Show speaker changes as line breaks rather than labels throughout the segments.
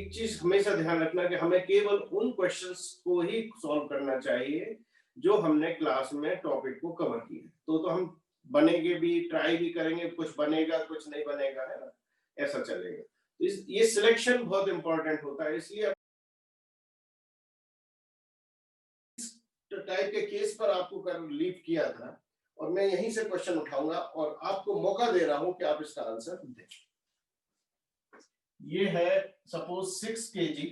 एक चीज हमेशा ध्यान रखना कि हमें केवल उन क्वेश्चंस को ही सॉल्व करना चाहिए जो हमने क्लास में टॉपिक को कवर किया। तो हम बनेंगे भी, ट्राई भी करेंगे, कुछ बनेगा कुछ नहीं बनेगा, है ना, ऐसा चलेगा। तो ये सिलेक्शन बहुत इंपॉर्टेंट होता है। इसलिए टाइप के केस पर आपको कर लीव किया था और मैं यहीं से क्वेश्चन उठाऊंगा और आपको मौका दे रहा हूं कि आप इसका आंसर दें। ये है सपोज 6 kg,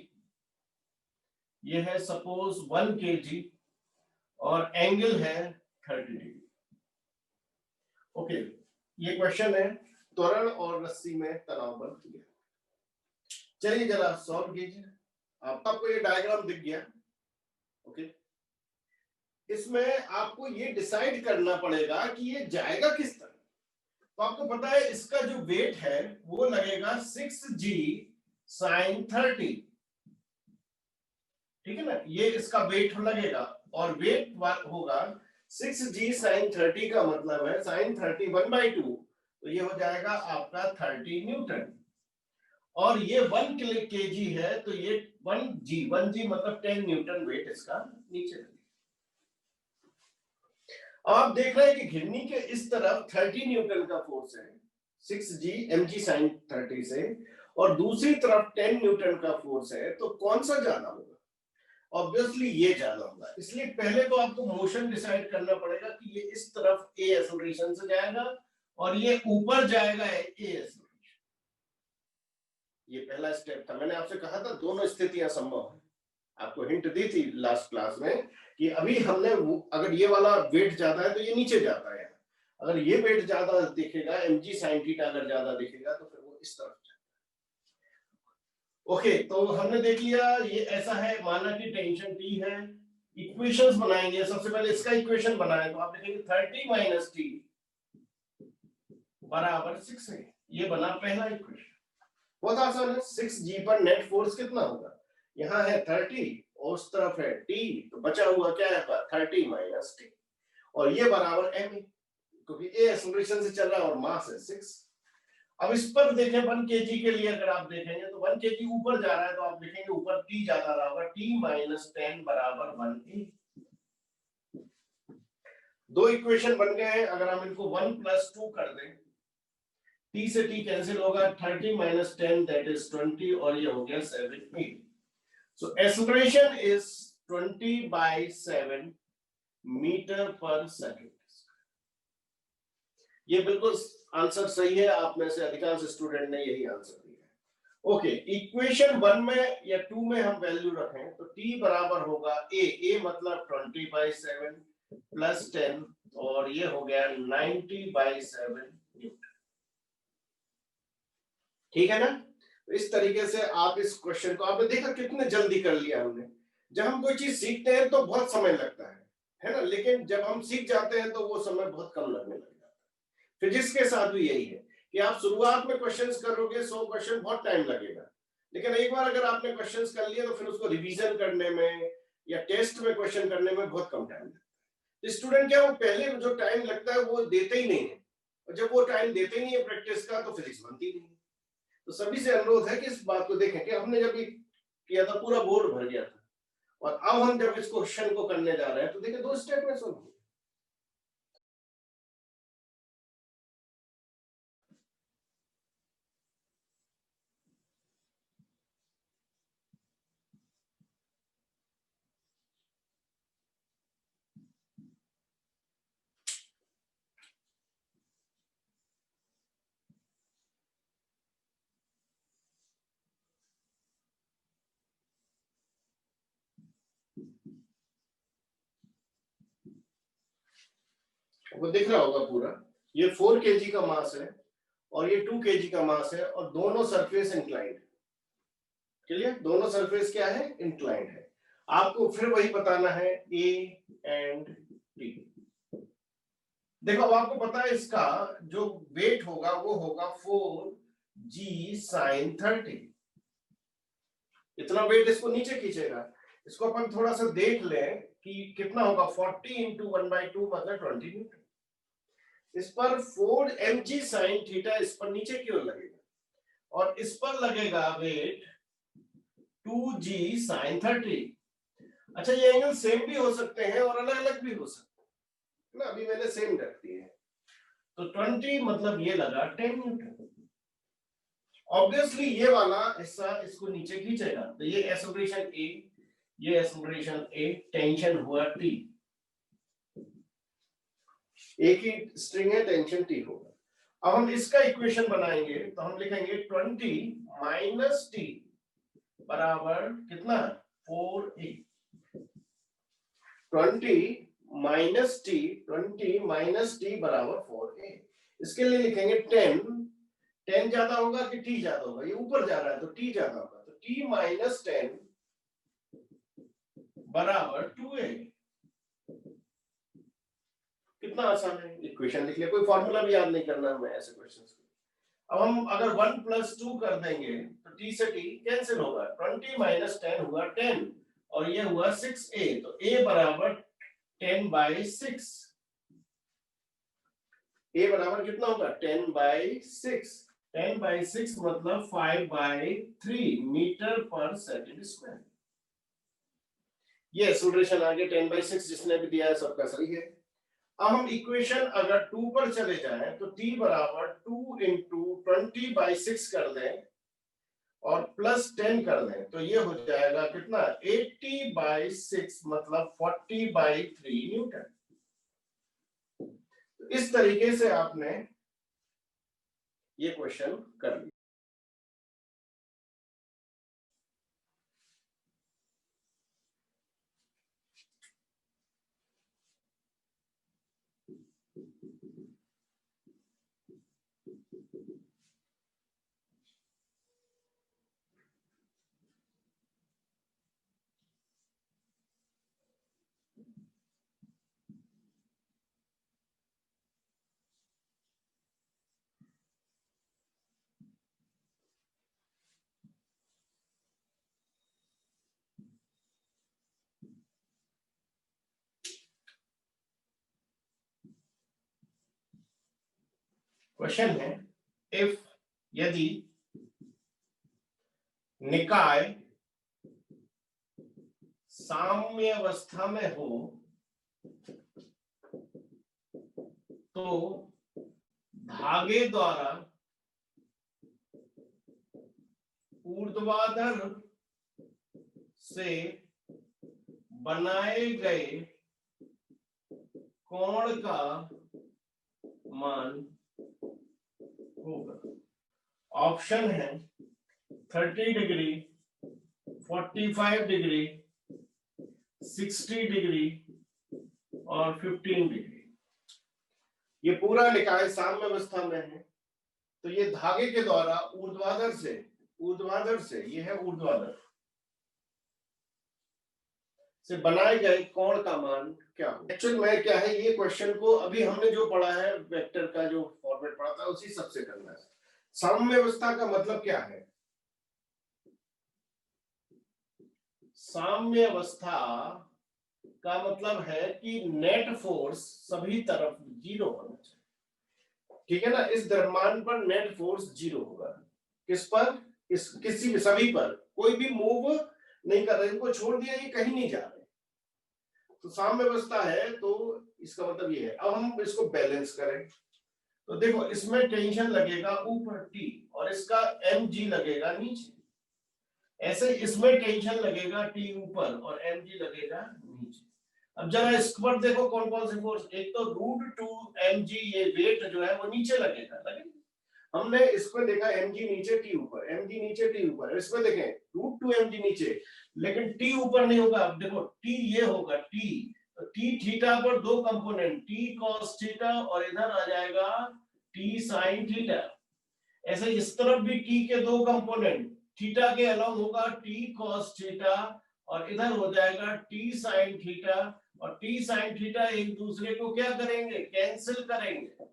ये है सपोज 1 kg और एंगल है 30 डिग्री। ओके, ये क्वेश्चन है त्वरण और रस्सी में तनाव बल किया। चलिए जरा सॉल्व कीजिए। आपको ये डायग्राम दिख गया। ओके, इसमें आपको ये डिसाइड करना पड़ेगा कि ये जाएगा किस तरह। तो आपको पता है इसका जो वेट है वो लगेगा 6g sin 30, ठीक है ना, ये इसका वेट लगेगा और वेट होगा 6g sin 30 का मतलब है sin 30 1/2, तो ये हो जाएगा आपका 30 न्यूटन। और ये 1 kg है तो ये 1g मतलब 10 न्यूटन वेट इसका नीचे लगेगा। आप देख रहे हैं कि घिरनी के इस तरफ 30 न्यूटन का फोर्स है 6g mg sin 30 से, और दूसरी तरफ 10 न्यूटन का फोर्स है, तो कौन सा ज्यादा होगा? ऑब्वियसली ये ज्यादा होगा। इसलिए पहले तो आपको मोशन डिसाइड करना पड़ेगा कि ये इस तरफ a एक्सेलरेशन से जाएगा और ये ऊपर जाएगा a एक्सेलरेशन। ये पहला स्टेप था। मैंने आपसे कहा था दोनों स्थितियां संभव है। आपको हिंट दी थी लास्ट क्लास में कि अभी हमने अगर ये वाला वेट ज्यादा है तो ये नीचे जाता है, अगर ये वेट ज्यादा दिखेगा mg sin थीटा अगर ज्यादा दिखेगा तो फिर वो इस तरफ जाता है। ओके, तो हमने देख लिया ये ऐसा है, माना कि टेंशन T है। इक्वेशंस बनाएंगे। सबसे पहले इसका इक्वेशन बनाए तो आप लिखेंगे 30 - T बराबर 6 है। ये बना पहला इक्वेशन। बहुत आसान है। 6g पर नेट फोर्स कितना होगा? यहाँ है 30 और उस तरफ है t, तो बचा हुआ क्या है 30 - t, और ये बराबर m, क्योंकि a एक्सेलरेशन से चल रहा है और मास है 6। अब इस पर देखें 1 kg के लिए अगर आप देखेंगे तो 1 kg ऊपर जा रहा है तो आप लिखेंगे ऊपर t ज्यादा रहा होगा, t - 10 बराबर 1a। दो इक्वेशन बन गए हैं। अगर हम इनको 1 + 2 कर दें, t से t कैंसिल होगा, 30 - 10 दैट इज 20 और ये हो गया 7a। So acceleration is 20/7 metre पर सेकंड। ये बिल्कुल आंसर सही है। आप में से अधिकांश स्टूडेंट ने यही आंसर दिया है। ओके, इक्वेशन 1 में या 2 में हम वैल्यू रखें तो t बराबर होगा a मतलब 20/7 + 10 और ये हो गया 90/7 न्यूटन। ठीक है ना? तो इस तरीके से आप इस क्वेश्चन को, आपने देखा कितने जल्दी कर लिया हमने। जब हम कोई चीज सीखते हैं तो बहुत समय लगता है ना, लेकिन जब हम सीख जाते हैं तो वो समय बहुत कम लगने लग जाता है। फिजिक्स के साथ भी यही है कि आप शुरुआत में क्वेश्चंस करोगे 100 क्वेश्चन बहुत टाइम लगेगा, लेकिन एक बार अगर आपने क्वेश्चंस कर लिए तो फिर उसको रिवीजन करने में या टेस्ट में क्वेश्चन करने में बहुत कम टाइम लगता है। स्टूडेंट क्या, वो पहले जो टाइम लगता है वो देते ही नहीं है, और जब वो टाइम देते नहीं है प्रैक्टिस का तो फिजिक्स बनती नहीं है। तो सभी से अनुरोध है कि इस बात को देखें कि हमने जब भी किया था पूरा बोर्ड भर गया था, और अब हम जब इस क्वेश्चन को करने जा रहे हैं तो देखिए 2 स्टेप में सुनो। वो दिख रहा होगा पूरा। ये 4 kg का मास है और ये 2 kg का मास है और दोनों सरफेस इंक्लाइंड है। क्लियर? दोनों सरफेस क्या है? इंक्लाइंड है। आपको फिर वही बताना है A एंड T। देखो अब आपको पता है इसका जो वेट होगा वो होगा 4g sin 30। इतना वेट इसको नीचे खींचेगा। इसको अपन थोड़ा सा देख लें कि कितना होगा। 40 × 1/2 मतलब 20 न्यूटन। इस पर 4 mg sin थीटा इस पर नीचे की ओर लगेगा और इस पर लगेगा वेट 2g sin 30। अच्छा, ये एंगल सेम भी हो सकते हैं और अलग अलग भी हो सकते हैं ना, अभी मैंने सेम रख दिए हैं। तो 20 मतलब ये लगा 10 न्यूटन। ऑब्वियसली ये वाला हिस्सा इसको नीचे खींचेगा, तो ये एक्सेलरेशन ए, ये एक्सेलरेशन ए, टेंशन हुआ टी, एक ही स्ट्रिंग है, टेंशन टी होगा। अब हम इसका इक्वेशन बनाएंगे, तो हम लिखेंगे 20 माइनस टी बराबर कितना, 4a। 20 minus T, 20 minus T बराबर 4a। इसके लिए लिखेंगे 10 ज्यादा होगा कि टी ज्यादा होगा, ये ऊपर जा रहा है तो टी ज्यादा होगा, तो टी माइनस 10 बराबर 2a। कितना आसान है, इक्वेशन लिख लिया, कोई फॉर्मूला भी याद नहीं करना हमें ऐसे क्वेश्चंस को। अब हम अगर 1 + 2 कर देंगे तो t से t कैंसिल होगा, 20 माइनस 10 हुआ 10 और ये हुआ 6a, तो a बराबर 10/6। a बराबर कितना होगा, 10/6। 10/6 मतलब 5/3 मीटर पर सेकंड स्क्वायर। ये एक्सेलरेशन आ गया 10/6, जिसने भी दिया है सबका सही है। अब हम इक्वेशन अगर 2 पर चले जाएं तो t बराबर 2 × 20/6 कर दें और +10 कर दें, तो ये हो जाएगा कितना, 80/6 मतलब 40/3 न्यूटन। तो इस तरीके से आपने ये क्वेश्चन कर लिया। क्वेश्चन है, इफ यदि निकाय साम्यावस्था में हो तो धागे द्वारा ऊर्ध्वाधर से बनाए गए कोण का मान होगा। ऑप्शन है 30 डिग्री, 45 डिग्री, 60 डिग्री और 15 डिग्री। ये पूरा निकाय साम्यावस्था में है, तो ये धागे के द्वारा ऊर्ध्वाधर से ये है ऊर्ध्वाधर से बनाए गए कोण का मान क्या हो। एक्चुअल में क्या है, ये क्वेश्चन को अभी हमने जो पढ़ा है वेक्टर का जो फॉर्मेट पढ़ा था उसी सबसे करना है। साम्यावस्था का मतलब क्या है, साम्यावस्था का मतलब है कि नेट फोर्स सभी तरफ 0 होना चाहिए, ठीक है ना। इस द्रव्यमान पर नेट फोर्स 0 होगा, किस पर, इस किसी भी सभी पर, कोई भी मूव नहीं कर रहे, इनको छोड़ दिया, ये कहीं नहीं जा रहे, तो साम्यावस्था है, तो इसका मतलब ये है। अब हम इसको बैलेंस करें तो देखो, इसमें टेंशन लगेगा ऊपर T और इसका mg लगेगा नीचे, ऐसे इसमें टेंशन लगेगा T ऊपर और mg लगेगा नीचे। अब जरा इस पर देखो कौन कौन से फोर्स, एक तो √2mg, ये वेट जो है वो नीचे लगेगा, हमने इसमें देखा mg नीचे T ऊपर, mg नीचे T ऊपर, इसमें देखें √2mg नीचे, लेकिन T ऊपर नहीं होगा। अब देखो T ये होगा T, तो T थीटा पर दो कंपोनेंट, T cos थीटा और इधर आ जाएगा T sin थीटा। ऐसे इस तरफ भी T के दो कंपोनेंट, थीटा के अलॉन्ग होगा T cos थीटा और इधर हो जाएगा T sin थीटा, और T sin थीटा एक दूसरे को क्या करेंगे, कैंसिल करेंगे।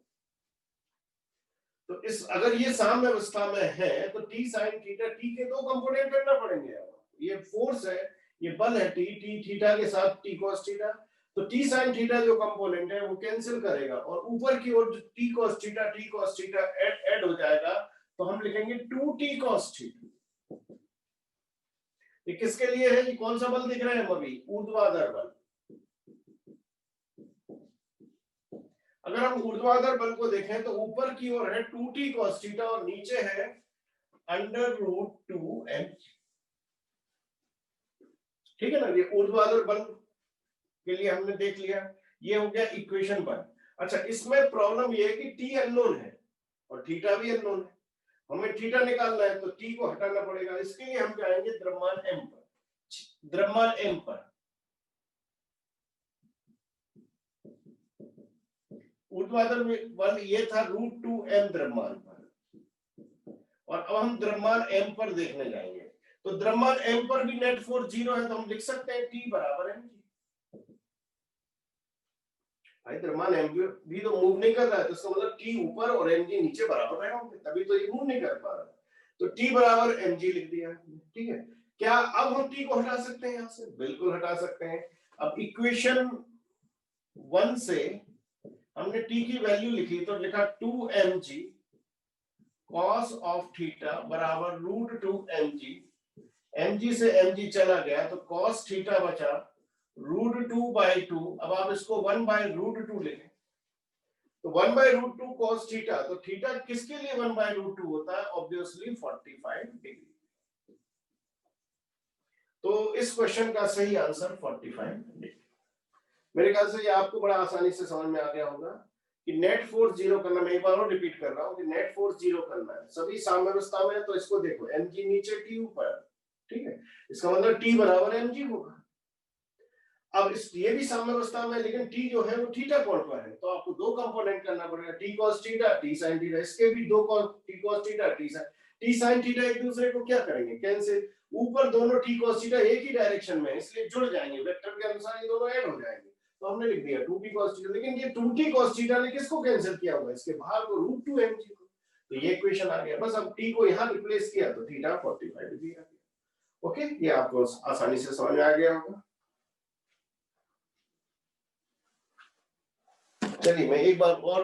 तो इस अगर ये साम्यावस्था में है तो T sin थीटा, T के दो कंपोनेंट करना पड़ेंगे। ये फोर्स है, ये बल है T थीटा के साथ T cos थीटा, तो T sin थीटा जो कंपोनेंट है वो कैंसिल करेगा और ऊपर की ओर T cos थीटा ऐड हो जाएगा, तो हम लिखेंगे 2T cos थीटा। ये किसके लिए है? ये कौन सा बल दिख रहा है हम अभी? ऊर्ध्वाधर बल। अगर हम ऊर्ध्वाधर बल को देखें तो ऊपर की ओर है 2t cos थीटा और नीचे है √2m। ठीक है ना, ये ऊर्ध्वाधर बल के लिए हमने देख लिया। ये हो गया इक्वेशन 1। अच्छा, इसमें प्रॉब्लम ये है कि t अननोन है और थीटा भी अननोन है। हमें थीटा निकालना है तो t को हटाना पड़ेगा। इसके लिए हम जाएंगे द्रव्यमान m पर। द्रव्यमान m पर ऊर्ध्वाधर बल ये था √2m द्रव्यमान पर, और अब हम द्रव्यमान m पर देखने जाएंगे। तो द्रव्यमान m पर भी नेट फोर्स 0 है, तो हम लिख सकते हैं T बराबर mg। भाई द्रव्यमान m भी तो मूव नहीं कर रहा है, तो इसका मतलब T ऊपर और mg नीचे बराबर रहे होंगे, तभी तो ये मूव नहीं कर पा रहा। तो T बराबर mg लिख दिया। ठीक है, क्या अब हम T को हटा सकते हैं? यहां से बिल्कुल हटा सकते हैं। अब इक्वेशन 1 से हमने t की वैल्यू लिखी, तो लिखा 2mg cos ऑफ थीटा बराबर √2mg। mg से mg चला गया तो cos थीटा बचा √2/2। अब आप इसको 1/√2 लिखें, तो 1/√2 cos थीटा, तो थीटा किसके लिए 1/√2 होता है? Obviously 45 degree. तो इस क्वेश्चन का सही आंसर 45 डिग्री। मेरे ख्याल से ये आपको बड़ा आसानी से समझ में आ गया होगा कि नेट फोर्स जीरो करना। मैं एक बार और रिपीट कर रहा हूं कि नेट फोर्स जीरो करना है सभी साम्यावस्था में। तो इसको देखो, mg नीचे t ऊपर। ठीक है, इसका मतलब t बराबर mg होगा। अब इस ये भी साम्यावस्था में, लेकिन t जो है वो थीटा कोण पर है, तो आपको दो कंपोनेंट करना पड़ेगा, t cos theta t sin theta. इसके भी दो t cos theta t sin theta एक दूसरे को क्या करेंगे? कैंसिल। ऊपर दोनों t cos थीटा एक ही डायरेक्शन में, इसलिए जुड़ जाएंगे, वेक्टर के अनुसार ये दोनों ऐड हो जाएंगे। तो हमने लिख दिया 2t cos थीटा। लेकिन ये 2t cos थीटा ने किसको कैंसिल किया हुआ है? इसके बाहर को √2mg को। तो ये इक्वेशन आ गया। बस अब t को यहां रिप्लेस किया तो थीटा 45 डिग्री आ गया। ओके, ये आपको आसानी से समझ में आ गया होगा। चलिए मैं एक बार और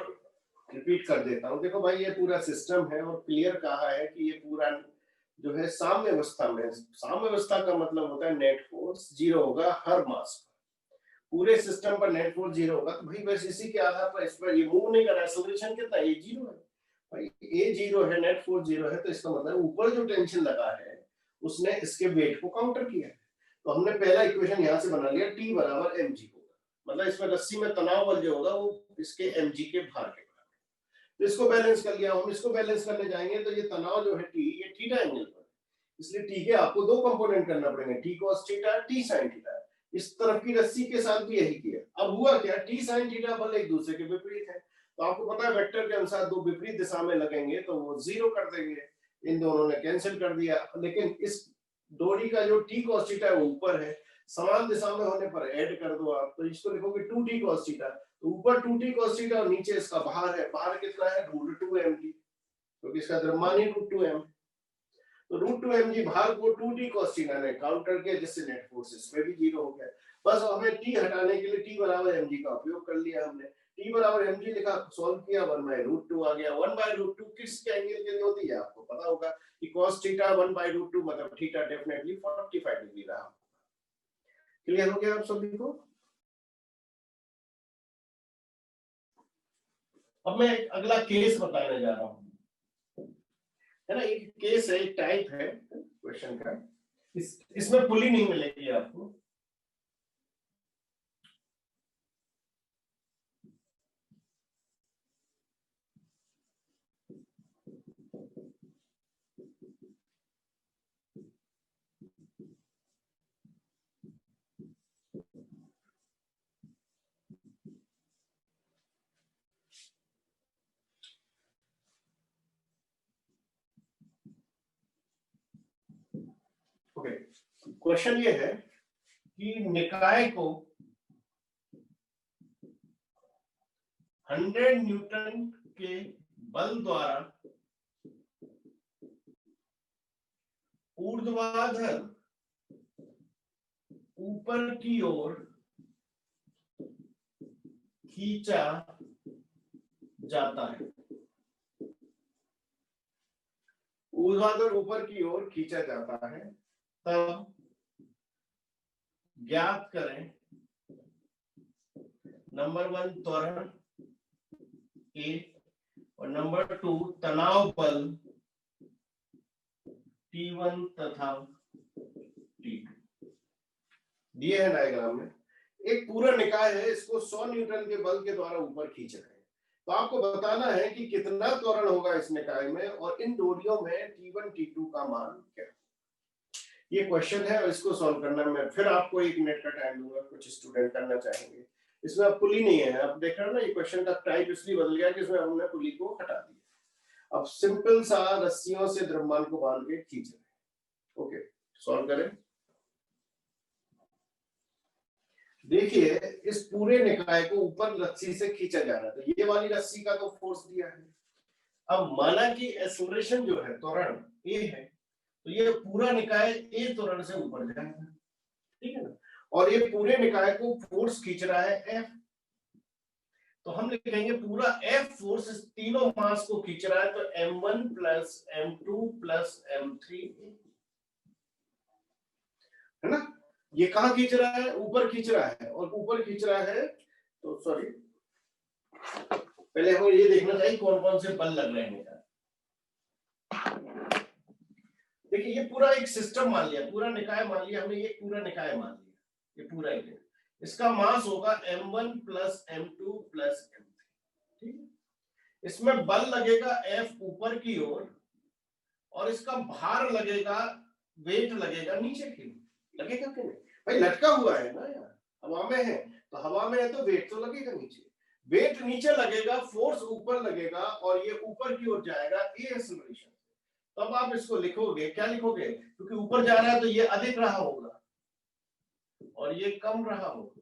रिपीट कर देता हूं। देखो भाई, ये पूरा सिस्टम है और क्लियर कहा है कि ये पूरा जो है साम्यावस्था में। साम्यावस्था का मतलब होता है नेट फोर्स जीरो होगा हर मास पर। पूरे सिस्टम पर नेट फोर्स जीरो होगा, तो भाई बस इसी के आधार पर इस पर ये मूव नहीं कर रहा है। एक्सेलरेशन कितना? ये जीरो है भाई, ये जीरो है, नेट फोर्स जीरो है, तो इसका मतलब ऊपर जो टेंशन लगा है उसने इसके वेट को काउंटर किया है। तो हमने पहला इक्वेशन यहां से बना लिया, टी बराबर mg होगा, मतलब इसमें रस्सी में तनाव बल जो होगा वो इसके mg के भार के बराबर। तो इसको बैलेंस कर लिया। हम इसको बैलेंस करने जाएंगे तो ये तनाव जो है टी, ये थीटा एंगल पर, इसलिए टी के आपको दो कंपोनेंट करना पड़ेंगे, T cos theta T sin theta. इस तरफ की रस्सी के साथ भी यही किया। अब हुआ क्या? टी sin थीटा बल एक दूसरे के विपरीत है, तो आपको पता है वेक्टर के अनुसार दो विपरीत दिशा में लगेंगे तो वो जीरो कर देंगे। इन दोनों ने कैंसिल कर दिया। लेकिन इस डोरी का जो टी cos थीटा है वो ऊपर है, समान दिशा में होने पर ऐड कर दो आप, तो इसको लिखोगे 2t cos थीटा। तो ऊपर 2t cos थीटा और नीचे इसका भार है। भार कितना है? √2mg, क्योंकि इसका द्रव्यमान ही √2m। तो √2mg भार को 2t cos थीटा ने काउंटर किया, जिससे नेट फोर्स इसमें भी जीरो हो गया। बस हमें t हटाने के लिए t बराबर mg का उपयोग कर लिया हमने। t बराबर mg लिखा, सॉल्व किया, 1/√2 आ गया। 1/√2 किस एंगल के लिए होती है आपको पता होगा कि cos थीटा 1/√2 मतलब थीटा डेफिनेटली 45 डिग्री रहा। क्लियर हो गया आप सभी को? अब मैं अगला केस बताने जा रहा हूं, है ना। एक केस है, एक टाइप है क्वेश्चन का। इसमें पुली नहीं मिलेगी आपको। ओके, क्वेश्चन ये है कि निकाय को 100 न्यूटन के बल द्वारा ऊर्ध्वाधर ऊपर की ओर खींचा जाता है। ऊर्ध्वाधर ऊपर की ओर खींचा जाता है, तब ज्ञात करें नंबर 1 त्वरण ए और नंबर 2 तनाव बल T1 तथा T2 दिए हैं डायग्राम में। एक पूरा निकाय है, इसको 100 न्यूटन के बल के द्वारा ऊपर खींच रहे हैं, तो आपको बताना है कि कितना त्वरण होगा इस निकाय में और इन डोरियों में T1 T2 का मान क्या। ये क्वेश्चन है और इसको सॉल्व करना मैं फिर आपको 1 मिनट का टाइम दूंगा, कुछ स्टूडेंट करना चाहेंगे। इसमें अब पुली नहीं है, आप देख रहे हो ना, ये क्वेश्चन का टाइप इसलिए बदल गया कि इसमें हमने पुली को हटा दिया। अब सिंपल सा रस्सियों से द्रव्यमान को बांध के खींच रहे। ओके, सॉल्व करें। देखिए इस पूरे निकाय को ऊपर रस्सी से खींचा जा रहा था, ये वाली रस्सी का तो फोर्स दिया है। अब माना कि एक्सेलरेशन जो है त्वरण ए है, तो ये पूरा निकाय ए त्वरण से ऊपर जाएगा, ठीक है ना, और ये पूरे निकाय को फोर्स खींच रहा है एफ, तो हम लिखेंगे पूरा एफ फोर्स इस तीनों मास को खींच रहा है, तो m1 plus m2 plus m3 है ना। ये कहां खींच रहा है, ऊपर खींच रहा है, और ऊपर खींच रहा है तो सॉरी पहले हमें ये देखना चाहिए कौन कौन से बल लग रहे हैं। देखिए ये पूरा एक सिस्टम मान लिया, पूरा निकाय मान लिया हमने, ये पूरा निकाय मान लिया, ये पूरा एक, इसका मास होगा m1 plus m2 plus m3, ठीक है। इसमें बल लगेगा F ऊपर की ओर और इसका भार लगेगा, वेट लगेगा नीचे की, लगेगा कि नहीं भाई, लटका हुआ है ना यार, हवा में है, तो हवा में है तो वेट तो लगेगा नीचे, वेट नीचे लगेगा, फोर्स ऊपर लगेगा और ये ऊपर की ओर जाएगा ए एक्सेलरेशन। तब आप इसको लिखोगे, क्या लिखोगे, क्योंकि ऊपर जा रहा है तो ये अधिक रहा होगा और ये कम रहा होगा,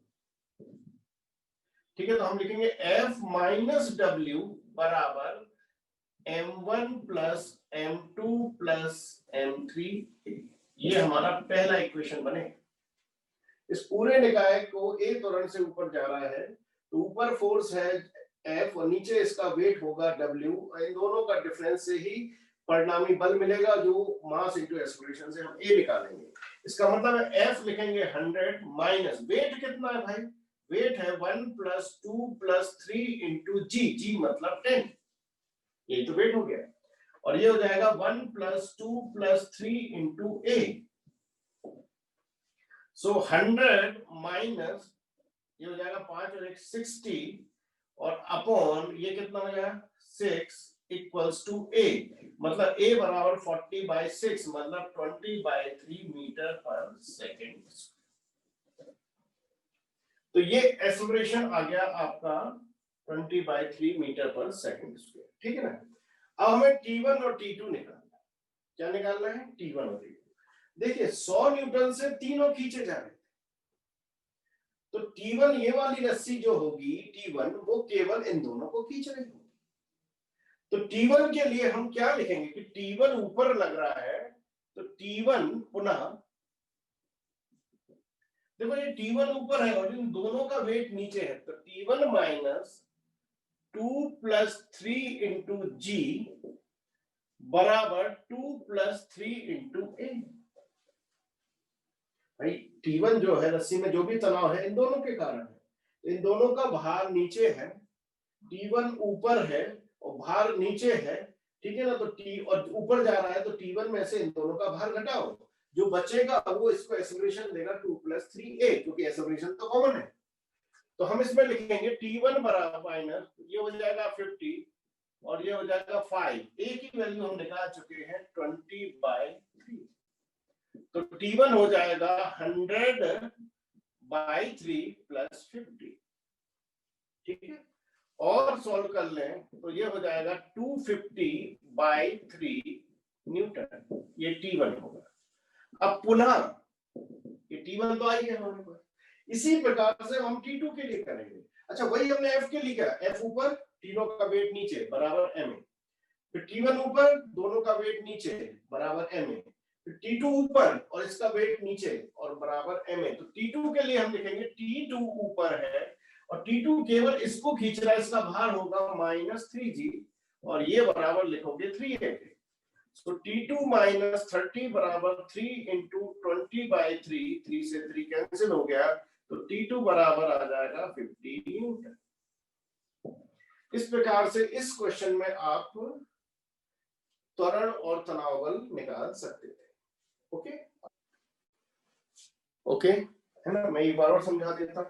ठीक है। तो हम लिखेंगे F माइनस W बराबर m1 plus m2 plus m3, ये हमारा पहला इक्वेशन बने। इस पूरे निकाय को ए त्वरण से ऊपर जा रहा है, तो ऊपर फोर्स है F और नीचे इसका वेट होगा W, इन दोनों का डिफरेंस से ही परिणामी बल मिलेगा, जो मास इनटू एक्सेलरेशन से हम ए निकालेंगे। इसका मतलब है F लिखेंगे 100 माइनस वेट कितना है भाई, वेट है 1 प्लस 2 प्लस 3 इंटू जी, जी मतलब 10, ये तो वेट हो गया, और ये हो जाएगा 1 प्लस 2 प्लस 3 इंटू ए, सो 100 माइनस ये हो जाएगा 5 और 1 60 और अपॉन ये कितना हो जाएगा 6 इक्वल्स टू ए, मतलब ए बराबर 40/6 मतलब 20/3 मीटर पर सेकेंड। तो ये एक्सेलरेशन आ गया आपका 20/3 मीटर पर सेकेंड स्क्वायर, ठीक है ना। अब हमें T1 और T2 निकालना है, क्या निकालना है, T1 और T2। देखिए 100 न्यूटन से तीनों खींचे जा रहे थे, तो T1 ये वाली रस्सी जो होगी T1 वो केवल इन दोनों को खींच रही होगी, तो T1 के लिए हम क्या लिखेंगे कि T1 ऊपर लग रहा है, तो T1 पुनः देखो ये T1 ऊपर है और इन दोनों का वेट नीचे है, तो T1 माइनस 2 प्लस 3 इंटू जी बराबर 2 प्लस 3 इंटू ए। भाई T1 जो है रस्सी में जो भी तनाव है इन दोनों के कारण है, इन दोनों का भार नीचे है, T1 ऊपर है और भार नीचे है, ठीक है ना, तो T और ऊपर जा रहा है तो T1 में से इन दोनों का भार घटाओ, जो बचेगा वो इसको एक्सेलरेशन देगा 2 प्लस 3a, क्योंकि एक्सेलरेशन तो कॉमन है। तो हम इसमें लिखेंगे T1 बराबर माइनस ये हो जाएगा 50 और ये हो जाएगा 5, a की वैल्यू हम निकाल चुके हैं 20/3, तो T1 हो जाएगा 100/3 प्लस 50, ठीक है। और सॉल्व कर लें तो ये हो जाएगा 250/3 न्यूटन, ये T1 होगा। अब पुनः ये T1 तो आई है हमारे पास, इसी प्रकार से हम T2 के लिए करेंगे। अच्छा वही हमने F के लिए किया, F ऊपर तीनों का वेट नीचे बराबर ma, फिर T1 ऊपर दोनों का वेट नीचे बराबर ma, फिर T2 ऊपर और इसका वेट नीचे और बराबर ma, तो T2 के लिए हम लिखेंगे T2 ऊपर है और T2 केवल इसको खींच रहा है, इसका भार होगा -3g और ये बराबर लिखोगे 3a, तो T2 माइनस 30 बराबर 3 इंटू 20/3, 3 से 3 कैंसिल हो गया, तो T2 बराबर आ जाएगा 50 न्यूटन। इस प्रकार से इस क्वेश्चन में आप त्वरण और तनाव बल निकाल सकते थे। ओके ओके, है ना। मैं एक बार और समझा देता हूं।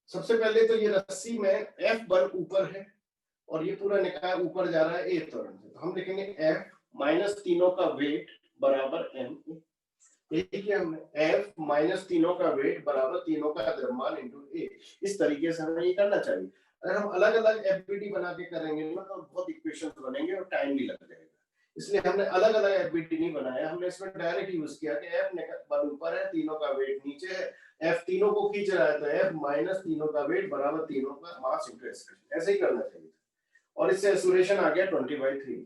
सबसे पहले तो ये रस्सी में F बल ऊपर है और ये पूरा निकाय ऊपर जा रहा है A त्वरण से, तो हम लिखेंगे F माइनस तीनों का वेट बराबर M। यही किया हमने, F माइनस तीनों का वेट बराबर तीनों का द्रव्यमान इंटू A। इस तरीके से हमें ये करना चाहिए। अगर हम अलग अलग एफबीटी बना के करेंगे ना तो बहुत इक्वेशंस बनेंगे और टाइम भी लग जाएगा, इसलिए हमने अलग अलग एफबीटी नहीं बनाया। हमने इसमें डायरेक्ट यूज किया कि F बल ऊपर है, तीनों का वेट नीचे है, F तीनों को खींच रहा है, तो F माइनस तीनों का वेट बराबर तीनों का मास इंटू एक्सेलरेशन। ऐसे ही करना चाहिए और इससे एक्सेलरेशन आ गया 20/3।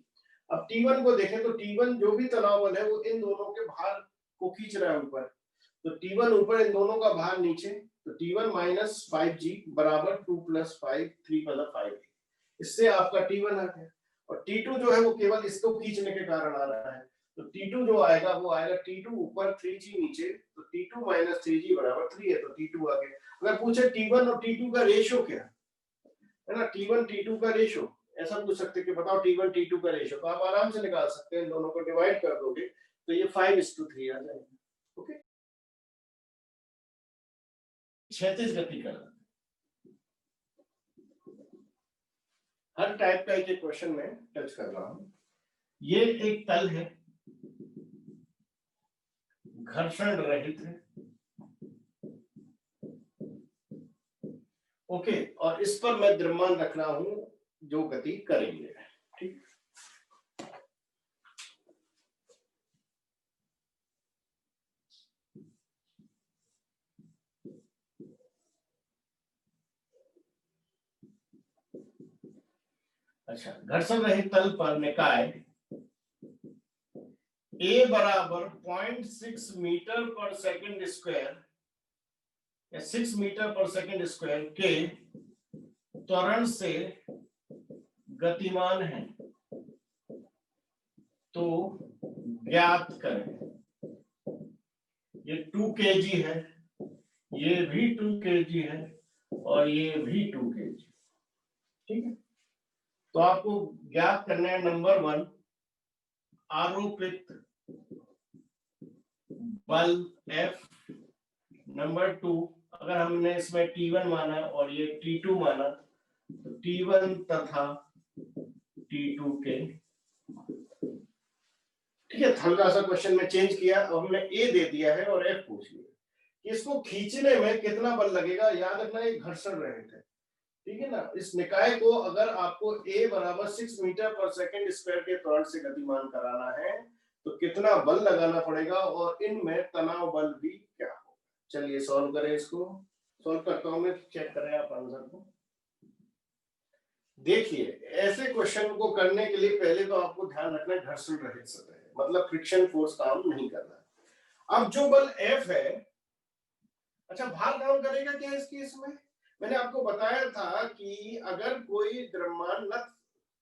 अब T1 को देखें तो T1 जो भी तनाव बल है वो इन दोनों के भार को खींच रहा है ऊपर, तो T1 ऊपर, इन दोनों का भार नीचे, तो T1 माइनस 5G बराबर 2 प्लस 5, 3 मतलब 5। इससे आपका T1 आ गया। और T2 जो है वो केवल इसको खींचने के कारण आ रहा है, तो T2 जो आएगा वो आएगा T2 ऊपर 3G नीचे, तो T2 माइनस 3G बराबर 3 है, तो T2 आ गया। अगर पूछे T1 और T2 का रेशियो क्या है ना, T1 T2 का रेशियो ऐसा पूछ सकते कि बताओ T1 T2 का रेशियो, तो आप आराम से निकाल सकते हैं। इन दोनों को डिवाइड कर दोगे तो ये 5:3 आ जाएगा। ओके, क्षैतिज गति का हर टाइप का एक क्वेश्चन में टच कर रहा हूं। ये एक तल है, घर्षण रहित है, ओके, और इस पर मैं द्रव्यमान रख रहा हूं जो गति करेंगे, ठीक। अच्छा, घर्षण रहित तल पर निकाय A बराबर 0.6 मीटर पर सेकंड स्क्वायर या 6 मीटर पर सेकंड स्क्वायर के त्वरण से गतिमान है, तो ज्ञात करें। ये 2 kg है, ये भी 2 kg है और ये भी 2 kg, ठीक है। तो आपको ज्ञात करना है नंबर 1 आरोपित बल F, नंबर 2 अगर हमने इसमें T1 माना और ये T2 माना तो T1 तथा T2 के, ठीक है। हल्का सा क्वेश्चन में चेंज किया और हमने A दे दिया है और F पूछ लिया। इसको खींचने में कितना बल लगेगा, याद रखना ये घर्षण रहित है, ठीक है ना। इस निकाय को अगर आपको A बराबर 6 मीटर पर सेकंड स्क्वायर के त्वरण से गतिमान कराना है तो कितना बल लगाना पड़ेगा और इनमें तनाव बल भी क्या होगा। चलिए सॉल्व करें, इसको सॉल्व करता हूं मैं, चेक करें आप आंसर को। देखिए, ऐसे क्वेश्चन को करने के लिए पहले तो आपको ध्यान रखना है घर्षण रहित सतह है, मतलब फ्रिक्शन फोर्स काम नहीं कर रहा। अब जो बल F है, अच्छा भार काम करेगा क्या इस केस में? मैंने आपको बताया था कि अगर कोई द्रव्यमान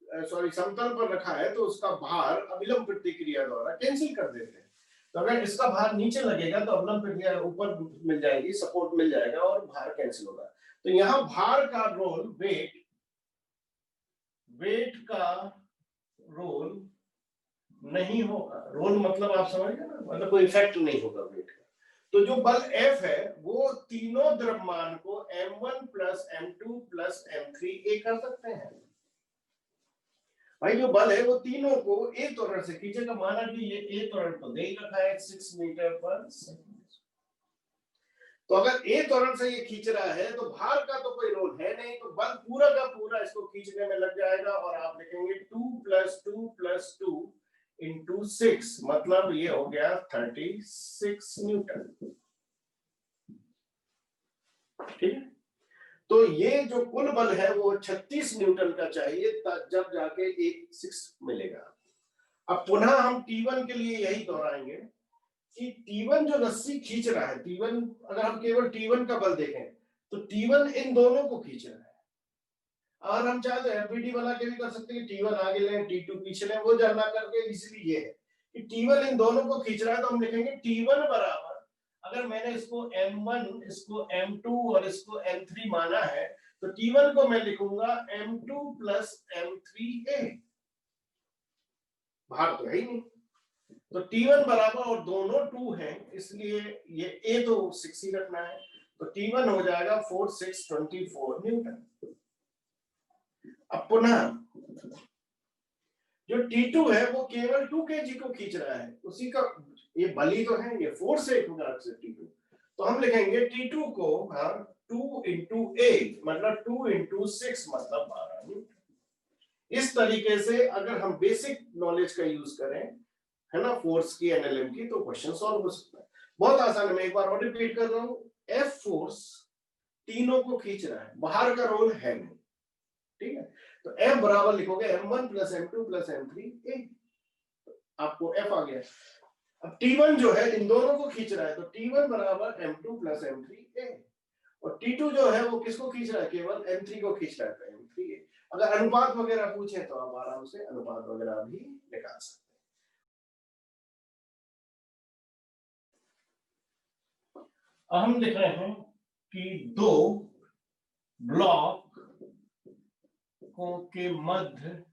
समतल पर रखा है तो उसका भार अभिलंब प्रतिक्रिया द्वारा कैंसिल कर देते हैं। तो अगर इसका भार नीचे लगेगा तो अभिलंब प्रतिक्रिया ऊपर मिल जाएगी, सपोर्ट मिल जाएगा और भार कैंसिल होगा। तो यहाँ भार का रोल वेट का रोल नहीं होगा। रोल मतलब आप समझ गए ना, मतलब कोई इफेक्ट नहीं होगा वेट का। तो जो बल F है वो तीनों द्रव्यमान को M1 plus M2 plus M3 A कर सकते हैं। भाई जो बल है वो तीनों को A त्वरण से खींचेगा। माना कि ये A त्वरण तो दे ही रखा है 6 मीटर पर सेकंड, तो अगर A त्वरण से ये खींच रहा है तो भार का तो कोई रोल है नहीं, तो बल पूरा का पूरा इसको खींचने में लग जाएगा और आप लिखेंगे 2 प्लस 2 प्लस 2 इंटू 6, मतलब ये हो गया 36 न्यूटन, ठीक है। तो ये जो कुल बल है वो 36 न्यूटन का चाहिए जब जाके एक 6 मिलेगा। अब पुनः हम T1 के लिए यही दोहराएंगे कि T1 जो रस्सी खींच रहा है, T1 अगर हम केवल T1 का बल देखें तो T1 इन दोनों को खींच रहा है। और हम चाहते हैं एफबीडी बना के भी कर सकते हैं, T1 आगे लें T2 पीछे लें, वो जानना करके इसलिए है कि T1 इन दोनों को खींच रहा है, तो हम लिखेंगे T1 बराबर, अगर मैंने इसको M1, इसको M2 और इसको M3 माना है, तो T1 को मैं लिखूंगा M2 प्लस M3A, बाहर तो है ही नहीं, तो T1 बराबर, और दोनों 2 हैं इसलिए ये A तो 6 ही रखना है, तो T1 हो जाएगा 4 6 24 न्यूटन। अब पुनः जो T2 है वो केवल 2 kg को खींच रहा है, उसी का ये बली तो है, ये फोर्स है T2, तो हम लिखेंगे T2 को 2 into A मतलब 2 into 6 मतलब 12 न्यूटन। इस तरीके से अगर हम बेसिक नॉलेज का यूज करें, है ना, फोर्स की, एनएलएम की, तो क्वेश्चन सॉल्व हो सकता है। बहुत आसान है, मैं एक बार और रिपीट कर रहा हूं, F फोर्स तीनों को खींच रहा है, बाहर का रोल है नहीं, ठीक है, तो F बराबर लिखोगे M1 plus M2 plus M3A, आपको F आ गया। अब T1 जो है इन दोनों को खींच रहा है, तो T1 बराबर M2 प्लस M3A, और T2 जो है वो किसको खींच रहा है, केवल M3 को खींच रहा है, तो M3A। अगर अनुपात वगैरह पूछे तो आप आराम से अनुपात वगैरह भी निकाल सकते हैं। हम लिख रहे हैं कि दो ब्लॉक के मध्य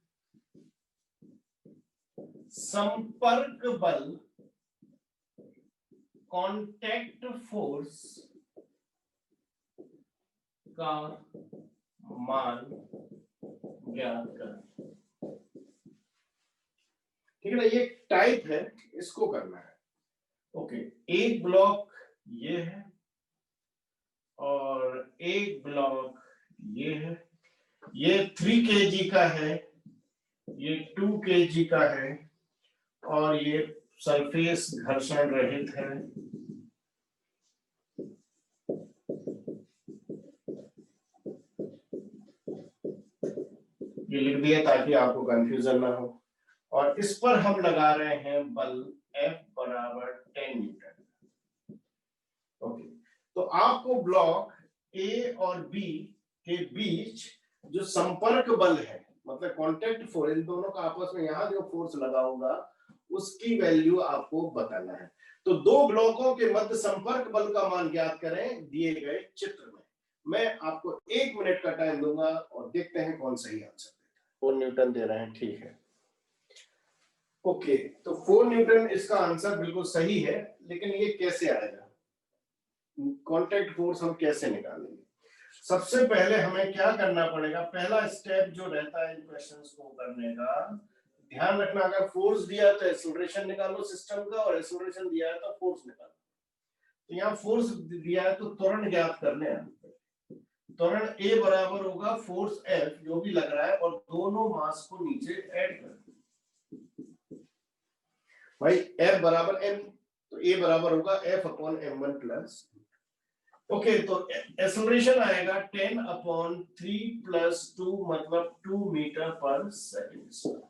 संपर्क बल, कांटेक्ट फोर्स का मान ज्ञात करें। ठीक है ना, ये टाइप है, इसको करना है। ओके, एक ब्लॉक ये है और एक ब्लॉक ये है, ये 3 kg का है, ये 2 kg का है, और ये सरफेस घर्षण रहित है। ये लिख दिया ताकि आपको कंफ्यूजन ना हो, और इस पर हम लगा रहे हैं बल F बराबर 10 न्यूटन। ओके, तो आपको ब्लॉक A और B के बीच जो संपर्क बल है, मतलब कांटेक्ट फोर्स, इन दोनों का आपस में यहां जो फोर्स लगा होगा उसकी वैल्यू आपको बताना है। तो दो ब्लॉकों के मध्य संपर्क बल का मान ज्ञात करें दिए गए चित्र में। मैं आपको 1 मिनट का टाइम दूंगा और देखते हैं कौन सही आंसर देता है। 4 न्यूटन दे रहे हैं, ठीक है। ओके, तो 4 न्यूटन इसका आंसर बिल्कुल सही है, लेकिन ये कैसे आएगा, कांटेक्ट फोर्स हम कैसे निकालेंगे? सबसे पहले हमें क्या करना पड़ेगा, पहला स्टेप जो रहता है इन क्वेश्चंस को करने का, ध्यान रखना, अगर फोर्स दिया है तो एक्सेलरेशन निकालो सिस्टम का, और एक्सेलरेशन दिया है तो फोर्स निकालो। तो यहाँ फोर्स दिया है तो त्वरण ज्ञात करने हैं। त्वरण A बराबर होगा फोर्स F जो भी लग रहा है, और दोनों मास को नीचे ऐड कर भाई, F बराबर M, तो A बराबर होगा F upon M1 plus. Okay, तो एक्सेलरेशन आएगा 10 अपॉन 3 प्लस 2 मतलब 2 मीटर पर सेकेंड।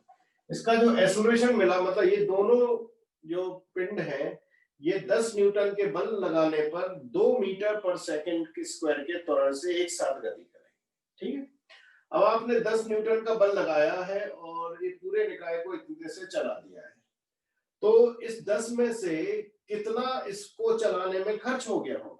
इसका जो एक्सेलरेशन मिला, मतलब ये दोनों जो पिंड हैं ये 10 न्यूटन के बल लगाने पर 2 मीटर पर सेकेंड के स्क्वायर के त्वरण से एक साथ गति करेंगे। ठीक है, अब आपने 10 न्यूटन का बल लगाया है और ये पूरे निकाय को इतने से चला दिया है, तो इस 10 में से कितना इसको चलाने में खर्च हो गया होगा?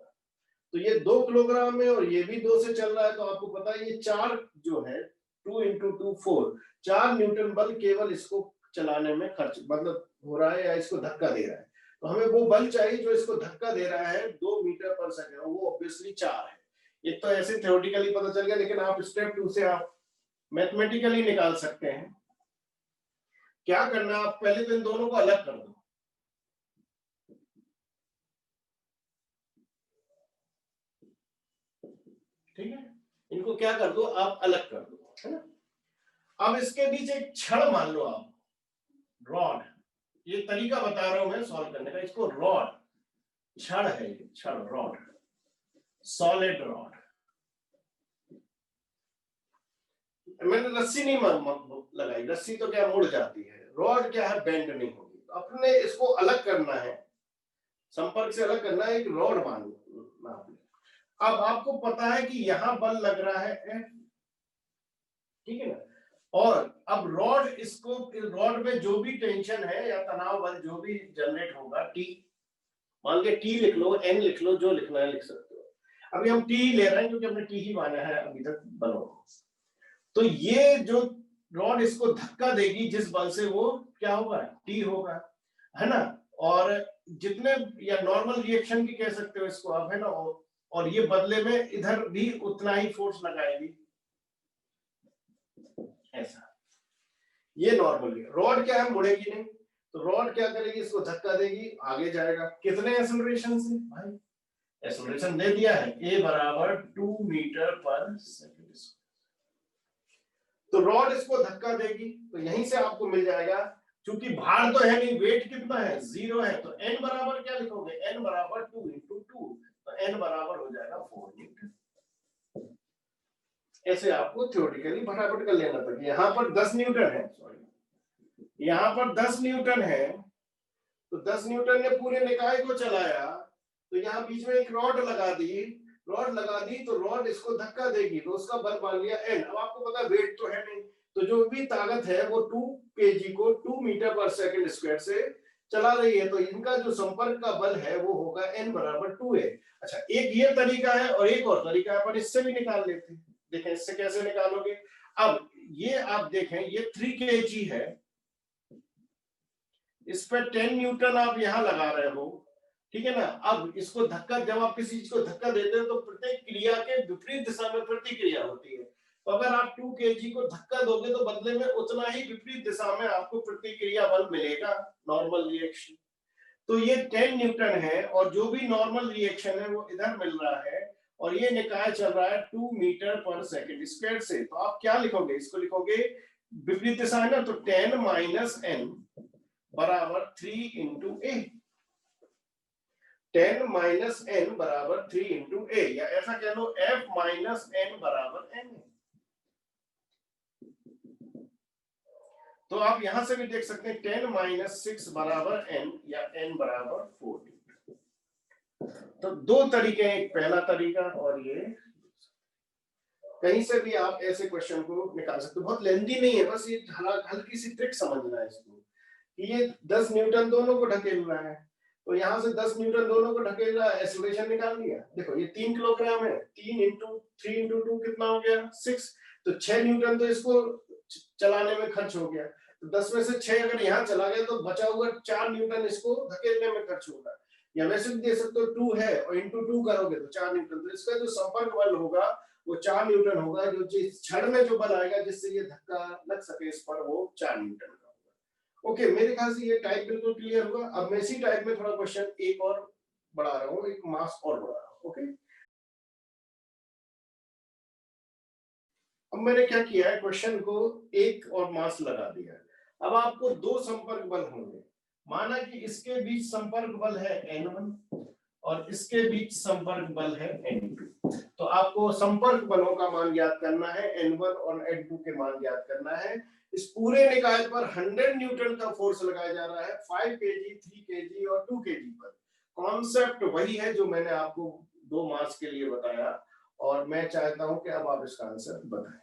तो ये 2 किलोग्राम है और ये भी 2 से चल रहा है, तो आपको पता है ये 4 जो है 2 into 2 4, 4 न्यूटन बल केवल इसको चलाने में खर्च मतलब हो रहा है, या इसको धक्का दे रहा है। तो हमें वो बल चाहिए जो इसको धक्का दे रहा है 2 मीटर पर सेकंड, वो ऑब्वियसली 4 है। ये तो ऐसे थ्योरेटिकली पता चल गया, लेकिन आप स्टेप 2 से आप मैथमेटिकली निकाल सकते हैं। क्या करना, आप पहले तो इन दोनों को अलग कर दो। ठीक है, इनको क्या कर दो, आप अलग कर दो, है ना। अब इसके बीच एक छड़ मान लो आप, रॉड, ये तरीका बता रहा हूं मैं सॉल्व करने का, इसको रॉड, छड़ है ये, छड़, रॉड, सॉलिड रॉड। मैंने रस्सी नहीं लगाई, रस्सी तो क्या मुड़ जाती है, रॉड क्या है, बेंड नहीं होगी। तो अपने इसको अलग करना है, संपर्क से अलग करना है, एक रॉड मानना। अब आपको पता है कि यहां बल लग रहा है F, ठीक है ना। और अब रॉड में जो भी टेंशन है या तनाव बल जो भी जनरेट होगा टी, मान के टी लिख लो, एन लिख लो, जो लिखना है लिख सकते हो। अभी हम टी ले रहे हैं क्योंकि हमने टी ही माना है अभी तक बनो। तो ये जो रॉड इसको धक्का देगी जिस बल से, वो क्या होगा, टी होगा, है ना। और जितने, या नॉर्मल रिएक्शन भी कह सकते हो इसको आप, है ना। और ये बदले में इधर भी उतना ही फोर्स लगाएगी, ऐसा। ये नॉर्मल रॉड क्या है, मुड़ेगी नहीं, तो रॉड क्या करेगी, इसको धक्का देगी, आगे जाएगा। कितने एक्सेलरेशन से भाई, एक्सेलरेशन दे दिया है, a बराबर 2 मीटर पर सेकंड। तो रॉड इसको धक्का देगी, तो यहीं से आपको मिल जाएगा, क्योंकि भार तो है नहीं, वेट कितना है, 0 है, तो n बराबर क्या लिखोगे, n बराबर 2 इंटू 2, तो n बराबर हो जाएगा 4 न्यूटन। ऐसे आपको थ्योरेटिकली फटाफट कर लेना पड़ेगा। यहाँ पर 10 न्यूटन है, सॉरी, यहाँ पर 10 न्यूटन है, तो 10 न्यूटन ने पूरे निकाय को चलाया, तो यहाँ बीच में एक रॉड लगा दी, तो रॉड इसको धक्का देगी, तो उसका बल मान लिया n। अब आपको पता वेट तो है नहीं, तो जो भी ताकत है वो 2 kg को 2 मीटर पर सेकंड स्क्वायर से चला रही है, तो इनका जो संपर्क का बल है वो होगा n बराबर 2a। अच्छा, एक ये तरीका है, और एक और तरीका है, अपन इससे भी निकाल लेते हैं। देखें इससे कैसे निकालोगे। अब ये आप देखें, ये 3 kg है, इस पे 10 न्यूटन आप यहां लगा रहे हो, ठीक है ना। अब इसको धक्का, जब आप किसी चीज को धक्का देते हो तो प्रत्येक क्रिया के विपरीत दिशा में प्रतिक्रिया होती है। तो अगर आप 2 kg को धक्का दोगे तो बदले में उतना ही विपरीत दिशा में आपको प्रतिक्रिया बल मिलेगा, नॉर्मल रिएक्शन। तो ये 10 न्यूटन है, और जो भी नॉर्मल रिएक्शन है वो इधर मिल रहा है, और ये निकाय चल रहा है 2 मीटर पर सेकंड स्क्वायर से। तो आप क्या लिखोगे, इसको लिखोगे विपरीत दिशा है ना, तो 10 माइनस n बराबर 3 इंटू ए। 10 माइनस n बराबर 3 इंटू ए, या ऐसा कह लो f माइनस n बराबर n। तो आप यहां से भी देख सकते हैं 10 माइनस 6 बराबर n, या n बराबर 4। तो दो तरीके हैं, एक पहला तरीका और ये। कहीं से भी आप ऐसे क्वेश्चन को निकाल सकते हो, बहुत लेंथी नहीं है, बस ये हल्की सी ट्रिक समझना है इसको। ये 10 न्यूटन दोनों को ढकेल रहा है, तो यहां से 10 न्यूटन दोनों को ढकेल रहा है, एक्सेलरेशन निकाल लिया। देखो ये 3 किलोग्राम है, 3 इंटू 3 इंटू 2 कितना हो गया, 6। तो 6 न्यूटन तो इसको चलाने में खर्च हो गया, तो 10 में से 6 अगर यहाँ चला गया तो बचा हुआ 4 न्यूटन इसको धकेलने में खर्च होगा। या वैसे भी दे सकते हो 2 है और इंटू 2 करोगे तो 4 न्यूटन, तो इसका जो संपर्क बल होगा वो 4 न्यूटन होगा। जो क्षण में जो बल आएगा जिससे ये धक्का लग सके इस पर, वो 4 न्यूटन का होगा। ओके, मेरे ख्याल से ये टाइप बिल्कुल क्लियर होगा। अब मैं इसी टाइप में थोड़ा क्वेश्चन एक और बढ़ा रहा हूँ, एक मास और बढ़ा रहा हूँ। ओके, अब मैंने क्या किया है, क्वेश्चन को एक और मास लगा दिया। अब आपको दो संपर्क बल होंगे, माना कि इसके बीच संपर्क बल है N1 और इसके बीच संपर्क बल है N2। तो आपको संपर्क बलों का मान ज्ञात करना है, N1 और N2 के मान ज्ञात करना है। इस पूरे निकाय पर 100 न्यूटन का फोर्स लगाया जा रहा है, 5 kg, 3 kg और 2 kg पर। कॉन्सेप्ट वही है जो मैंने आपको दो मास के लिए बताया, और मैं चाहता हूं कि अब आप इसका आंसर बताएं।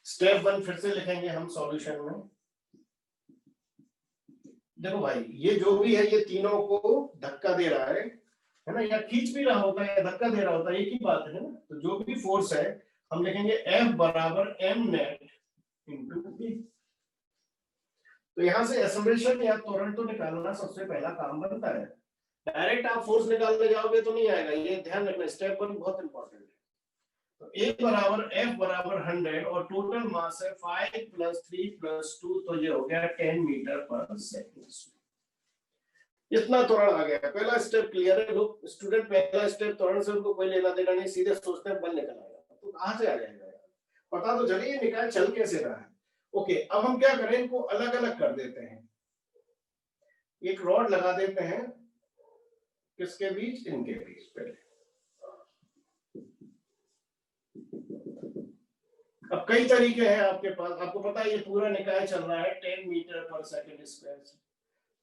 स्टेप 1 फिर से लिखेंगे हम सॉल्यूशन में। देखो भाई, ये जो भी है ये तीनों को धक्का दे रहा है ना, या खींच भी रहा होता है या धक्का दे रहा होता है, एक ही बात है ना। तो जो भी फोर्स है हम लिखेंगे F बराबर m नेट इंटू b। तो यहां से एक्सेलरेशन या त्वरण तो निकालना सबसे पहला काम बनता है। डायरेक्ट आप फोर्स निकालने जाओगे तो नहीं आएगा, ये ध्यान रखना, स्टेप 1 बहुत इंपॉर्टेंट है। तो A बराबर F बराबर 100 और टोटल मास है 5 + 3 + 2, तो ये हो गया 10 मीटर पर सेकंड। इतना त्वरण आ गया, पहला स्टेप क्लियर है। लोग स्टूडेंट पहला स्टेप त्वरण से उनको कोई लेना देना नहीं, सीधे सोचते हैं बल निकल आएगा, तो कहां से आ जाएगा यार, पता तो चलिए निकाय चल कैसे रहा है। ओके, अब हम क्या करें, इनको अलग अलग कर देते हैं। एक रॉड लगा देते हैं किसके बीच, इनके बीच। पहले अब कई तरीके हैं आपके पास, आपको पता है ये पूरा निकाय चल रहा है 10 मीटर पर सेकंड स्क्वायर से,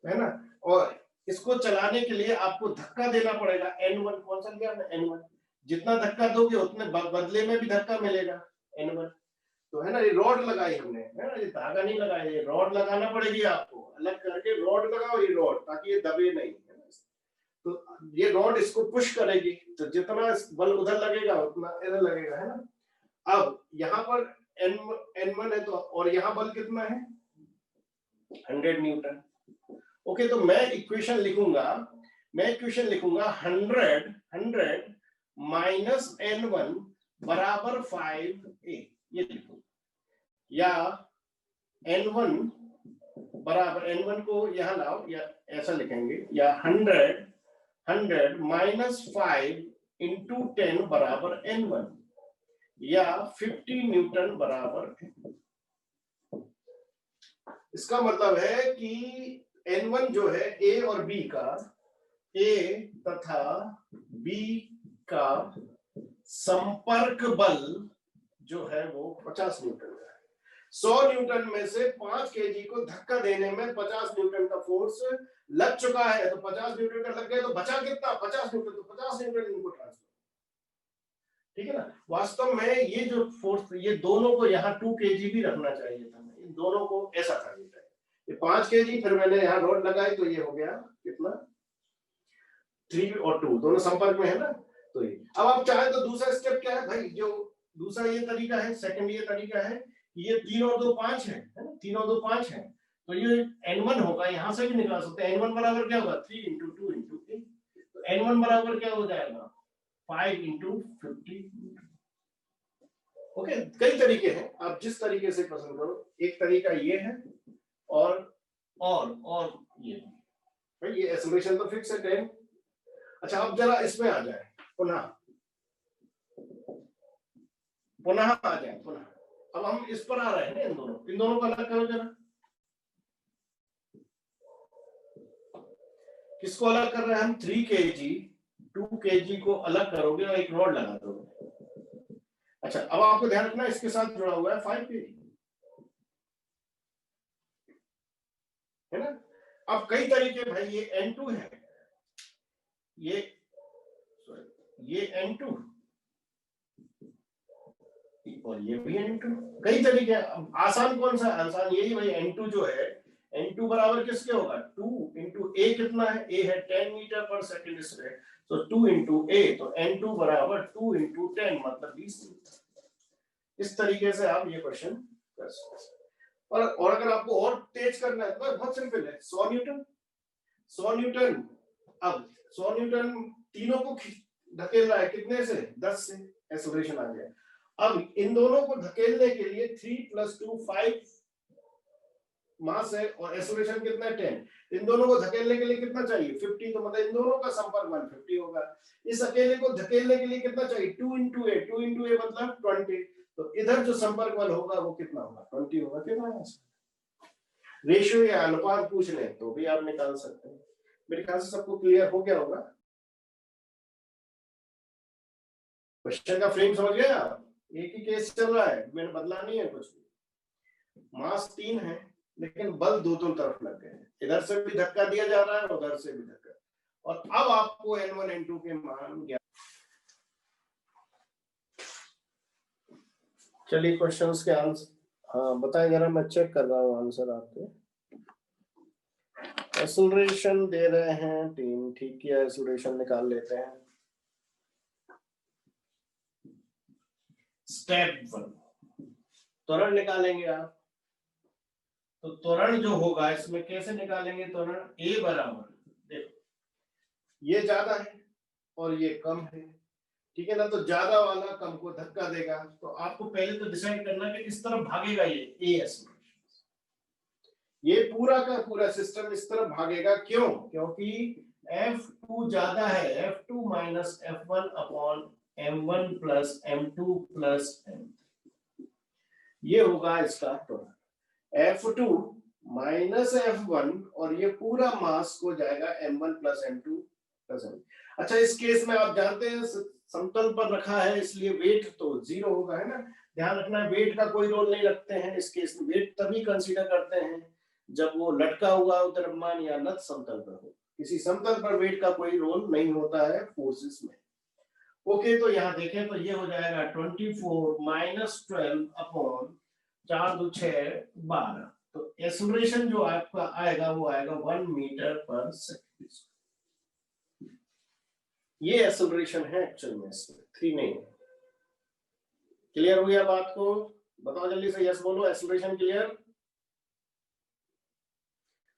है ना। और इसको चलाने के लिए आपको धक्का देना पड़ेगा, N1 कौन सा लिया हमने, N1। जितना धक्का दोगे उतने बदले में भी धक्का मिलेगा, N1। तो है ना, ये रॉड लगाई हमने, है ना, ये धागा नहीं लगाया, ये रॉड लगाना पड़ेगी आपको, अलग करके रॉड लगाओ, ये रॉड, ताकि ये दबे नहीं, है ना। तो ये रॉड इसको पुश करेगी, तो जितना बल उधर लगेगा उतना इधर लगेगा, है ना। अब यहाँ पर N1 है, तो और यहाँ बल कितना है 100 न्यूटन। ओके, तो मैं इक्वेशन लिखूंगा 100 माइनस N1 बराबर 5a, ये लिखूंगा, या N1 बराबर, N1 को यहाँ लाओ, या ऐसा लिखेंगे, या 100 माइनस 5 इंटू 10 बराबर N1, या 50 न्यूटन बराबर। इसका मतलब है कि N1 जो है A और B का, A तथा B का संपर्क बल जो है वो 50 न्यूटन का है। 100 न्यूटन में से 5 केजी को धक्का देने में 50 न्यूटन का फोर्स लग चुका है, तो 50 न्यूटन का लग गया, तो बचा कितना 50 न्यूटन, तो 50 न्यूटन इनको ट्रांसफर, ठीक है ना। वास्तव में ये जो फोर्स, ये दोनों को यहाँ 2 केजी भी रखना चाहिए था, इन दोनों को ऐसा था, ये 5 केजी, फिर मैंने यहाँ रॉड लगाई, तो ये हो गया कितना 3 और 2 दोनों संपर्क में है ना। तो ये अब आप चाहे तो दूसरा स्टेप क्या है भाई, जो दूसरा ये तरीका है, सेकंड ये तरीका है, ये 3 और 2 5 है ना, 3 और 2 5 है, तो ये N1 होगा, यहाँ से भी निकाल सकते हैं। N1 बराबर क्या होगा 3 इंटू 2 इंटू 8, तो N1 बराबर क्या हो जाएगा 5 इंटू 50। ओके, कई तरीके हैं, आप जिस तरीके से पसंद करो। एक तरीका ये है, और ये भाई, ये एक्सेलरेशन तो फिक्स है 10। अच्छा, अब जरा इसमें आ जाए, पुनः आ जाए पुनः। अब हम इस पर आ रहे हैं, इन दोनों को अलग करो जरा। किसको अलग कर रहे हैं हम, 3 केजी 2 केजी को अलग करोगे और एक रॉड लगा दोगे। अच्छा, अब आपको ध्यान रखना, इसके साथ जुड़ा हुआ है 5 केजी, है ना। अब कई तरीके भाई, ये N2 है, ये N2 और ये भी N2, कई तरीके। आसान कौन सा, आसान यही भाई, N2 जो है, N2 बराबर किसके होगा 2 इंटू A, कितना है A है 10 मीटर पर सेकंड स्क्वायर, तो 2 इंटू A, तो N2 बराबर 2 इंटू 10 मतलब 20 मीटर। इस तरीके से आप ये क्वेश्चन कर सकते हैं। और अगर आपको और तेज करना है तो बहुत सिंपल है, 100 न्यूटन। अब 100 न्यूटन तीनों को धकेल रहा है, कितने से 10 से, एक्सेलरेशन आ गया। अब इन दोनों को धकेलने के लिए 3 + 2 5 मास है, और एक्सेलरेशन कितना है 10। इन दोनों को धकेलने के लिए कितना चाहिए 50, तो मतलब इन दोनों का संपर्क बल 50 होगा। इस अकेले को धकेलने के लिए कितना चाहिए 2 इंटू ए मतलब 20, तो इधर जो संपर्क बल होगा वो कितना होगा 20 होगा। कितना रेशियो या अनुपात पूछ ले तो भी आप निकाल सकते हैं। मेरे ख्याल से सबको क्लियर हो गया होगा, क्वेश्चन का फ्रेम समझ गए आप। एक ही केस चल रहा है, मैंने बदला नहीं है कुछ भी। मास 3 है लेकिन बल दोनों तरफ लग गए हैं, इधर से भी धक्का दिया जा रहा है, उधर से भी धक्का। और अब आपको N1 N2 के मान ज्ञात। चलिए क्वेश्चंस के आंसर, हाँ बताएं जरा, मैं चेक कर रहा हूँ आंसर आपके। एक्सेलरेशन दे रहे हैं 3, ठीक है, एक्सेलरेशन निकाल लेते हैं। स्टेप 1 त्वरण निकालेंगे आप, तो त्वरण जो होगा इसमें कैसे निकालेंगे त्वरण, A बराबर, देखो ये ज्यादा है और ये कम है, ठीक है ना, तो ज्यादा वाला कम को धक्का देगा। तो आपको पहले तो डिसाइड करना कि किस तरफ भागेगा ये A एक्सेलरेशन। ये पूरा का पूरा सिस्टम इस तरफ भागेगा, क्यों, क्योंकि F2 ज्यादा है, F2 minus F1 upon M1 plus M2 plus M3, ये होगा इसका त्वरण। F2 माइनस F1 और ये पूरा मास को जाएगा M1 plus M2 plus M3। अच्छा, इस केस में आप जानते हैं समतल पर रखा है इसलिए वेट तो 0 होगा, है ना। ध्यान रखना है वेट का कोई रोल नहीं रखते हैं इस केस में, वेट तभी कंसीडर करते हैं जब वो लटका हुआ हो द्रव्यमान या नत समतल पर हो। किसी समतल पर वेट का कोई रोल नहीं होता है फोर्सेस में। ओके, तो यहाँ देखें तो ये हो जाएगा 24 - 12 अपॉन 4 2 6 12। तो एक्सेलरेशन जो आपका आएगा वो आएगा 1 मीटर पर सेकेंड। ये एक्सेलरेशन है एक्चुअल में, इसमें 3 नहीं है। क्लियर हो गया बात को? बताओ जल्दी से, यस बोलो। Acceleration clear?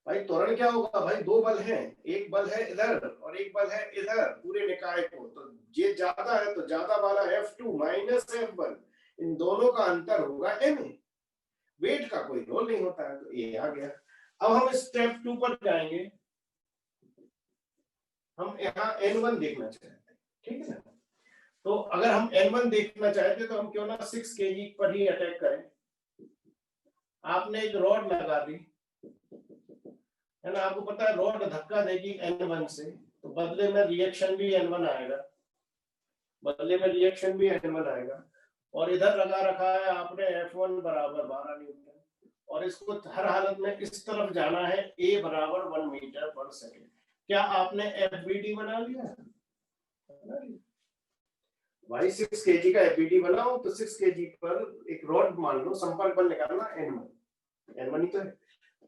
भाई त्वरण क्या होगा भाई? दो बल हैं, एक बल है इधर और एक बल है इधर पूरे निकाय को, तो ये ज्यादा है तो ज्यादा वाला F2 माइनस F1, इन दोनों का अंतर होगा m। वेट का कोई रोल नहीं होता है, तो ये आ गया। अब हम स्टेप 2 पर जाएंगे। हम यहाँ N1 देखना चाहते हैं, ठीक है ना? तो अगर हम N1 देखना चाहते तो हम क्यों ना 6 kg पर ही अटैक करें। आपने एक रॉड लगा दी है ना, आपको पता है रॉड धक्का देगी N1 से, तो बदले में रिएक्शन भी N1 आएगा, बदले में रिएक्शन भी N1 आएगा। और इधर लगा रखा है आपने F1 बराबर 12 न्यूटन, और इसको हर हालत में इस तरफ जाना है, A बराबर 1 मीटर पर सेकेंड। क्या आपने FBD बना लिया? भाई 6 kg का FBD बनाओ तो 6 kg पर एक रॉड मान लो, संपर्क बल निकालना N1 ही तो है,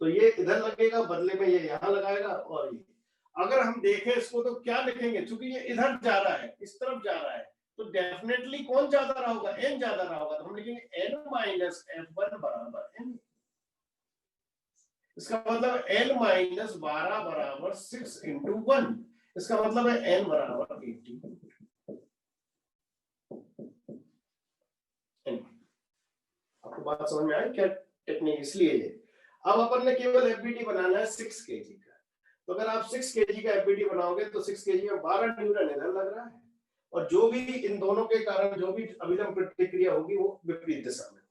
तो ये इधर लगेगा, बदले में ये यहाँ लगाएगा। और ये अगर हम देखें इसको तो क्या लिखेंगे, क्योंकि ये इधर जा रहा है, इस तरफ जा रहा है, तो डेफिनेटली कौन ज्यादा रहा होगा? n ज्यादा रहा होगा, तो हम लिखेंगे n माइनस F1 बराबर n। इसका मतलब n माइनस 12 बराबर 6 इंटू 1, इसका मतलब है n बराबर 80। आपको बात समझ में आई क्या टेक्निक? इसलिए ये अब अपन ने केवल एफबीडी बनाना है 6 kg का, तो अगर आप 6 kg का एफबीडी बनाओगे तो 6 kg में 12 न्यूटन इधर लग रहा है, और जो भी इन दोनों के कारण जो भी अभिलंब प्रतिक्रिया होगी वो विपरीत दिशा में,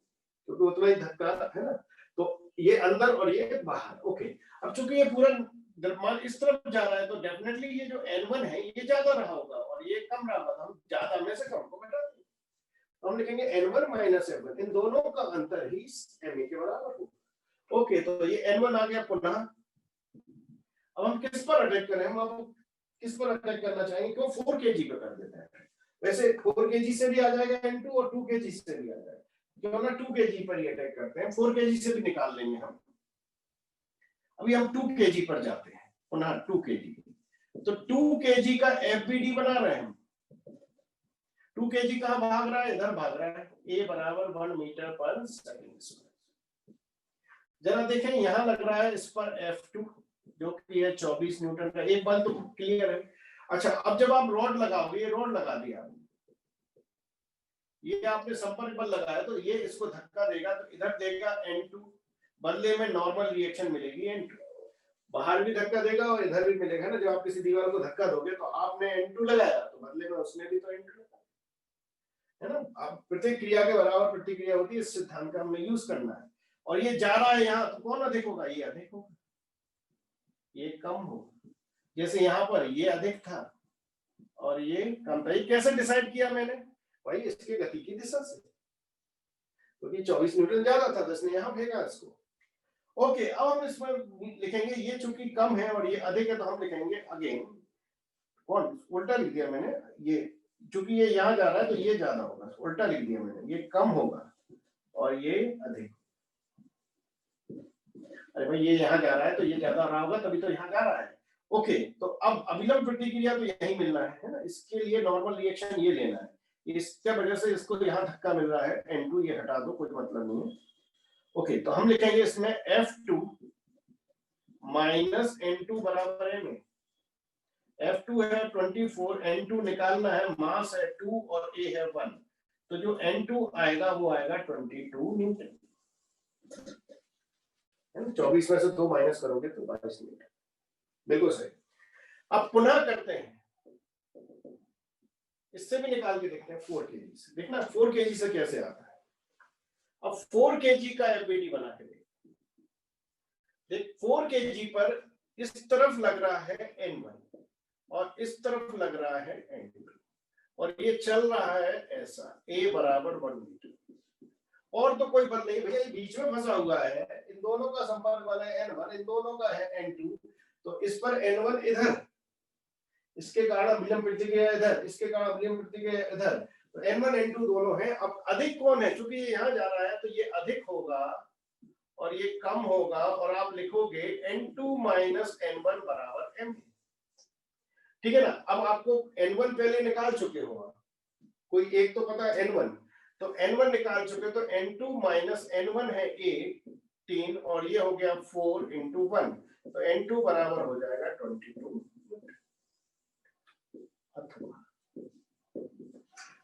क्योंकि उतना ही धक्का है ना, तो ये अंदर और ये बाहर। ओके, अब चूंकि ये पूरा द्रव्यमान इस तरफ जा रहा है, तो डेफिनेटली ये जो N1 है ये ज्यादा रहा होगा और ये कम रहा होगा, हम ज्यादा में से कम को घटा देंगे, तो हम लिखेंगे N1 माइनस F1, इन दोनों का अंतर ही Ma के बराबर होगा। ओके, तो ये N1 आ गया पुनः। अब हम किस पर अटैक करें? हम अब किस पर अटैक करना चाहेंगे? क्यों 4 kg पे कर देते हैं, वैसे 4 kg से भी आ जाएगा N2 और 2 kg से भी आ जाएगा, क्यों ना 2 kg पर ही अटैक करते हैं, 4 kg से भी निकाल लेंगे हम। अभी हम 2 kg पर जाते हैं, पुनः 2 kg, तो 2 kg का FBD बना रहे हैं हम। 2 kg कहां भाग रहा है? इधर भाग रहा है, A बराबर 1 मीटर पर सेकेंड। जरा देखें, यहां लग रहा है इस पर F2 जो कि है 24 न्यूटन का, एक बल तो क्लियर है। अच्छा, अब जब आप रॉड लगाओगे, ये रॉड लगा दिया, ये आपने संपर्क बल लगाया, तो ये इसको धक्का देगा, तो इधर देगा N2, बदले में नॉर्मल रिएक्शन मिलेगी N2, बाहर भी धक्का देगा और इधर भी मिलेगा ना। जब आप किसी दीवार को धक्का दोगे तो आपने N2 लगाया, तो बदले में उसने भी तो N2 लगाया, है ना। अब प्रतिक्रिया के बराबर प्रतिक्रिया होती है, इस सिद्धांत का हमें यूज करना है। और ये जा रहा है यहाँ, तो कौन अधिक होगा? ये अधिक होगा, ये कम होगा। जैसे यहाँ पर ये अधिक था और ये कम था। ये कैसे डिसाइड किया मैंने? भाई इसके गति की दिशा से, क्योंकि 24 न्यूटन ज्यादा था तो इसने यहाँ फेंका इसको। ओके, अब हम इसमें लिखेंगे ये चूंकि कम है और ये अधिक है, तो हम लिखेंगे अगेन, कौन उल्टा लिख दिया मैंने, ये चूंकि ये यहाँ जा रहा है तो ये ज्यादा होगा, उल्टा लिख दिया मैंने, ये कम होगा और ये अधिक। अरे भाई ये यहाँ जा रहा है तो ये ज्यादा रहा होगा, तभी तो यहाँ जा रहा है। ओके, तो अब अभिलंब प्रतिक्रिया तो यही मिलना है ना, इसके लिए नॉर्मल रिएक्शन ये लेना है, इसके वजह से इसको यहाँ धक्का मिल रहा है N2, ये हटा दो, कोई मतलब नहीं है। ओके, तो हम लिखेंगे इसमें F2 माइनस N2 बराबर है में, F2 है 24, N2 निकालना है, मास है 2 और A है 1, तो जो N2 आएगा वो आएगा 22 न्यूटन। 24 में से 2 माइनस करोगे तो 22 न्यूटन, बिल्कुल सही। अब पुनः करते हैं, इससे भी निकाल के देखते हैं 4 kg से, देखना 4 kg से कैसे आता है। अब 4 kg का एफबीडी बना के देख 4 kg पर इस तरफ लग रहा है N1 और इस तरफ लग रहा है N2, और ये चल रहा है ऐसा, A बराबर 1 मीटर, और तो कोई बल नहीं भैया, बीच में फंसा हुआ है, इन दोनों का संपर्क बल है N1, इन दोनों का है N2, तो इस पर N1 इधर, इसके कारण अभिलंब प्रतिक्रिया इधर, इसके कारण अभिलंब प्रतिक्रिया इधर, तो n1 n2 दोनों है। अब अधिक कौन है, क्योंकि ये यहाँ जा रहा है तो ये अधिक होगा और ये कम होगा, और आप लिखोगे n2 माइनस n1 बराबर m। ठीक है ना। अब आपको n1 पहले निकाल चुके हो आप, कोई एक तो पता है n1, तो n1 निकाल चुके, तो n2 माइनस n1 है 18 और ये हो गया 4 इंटू 1, तो n2 बराबर हो जाएगा 22।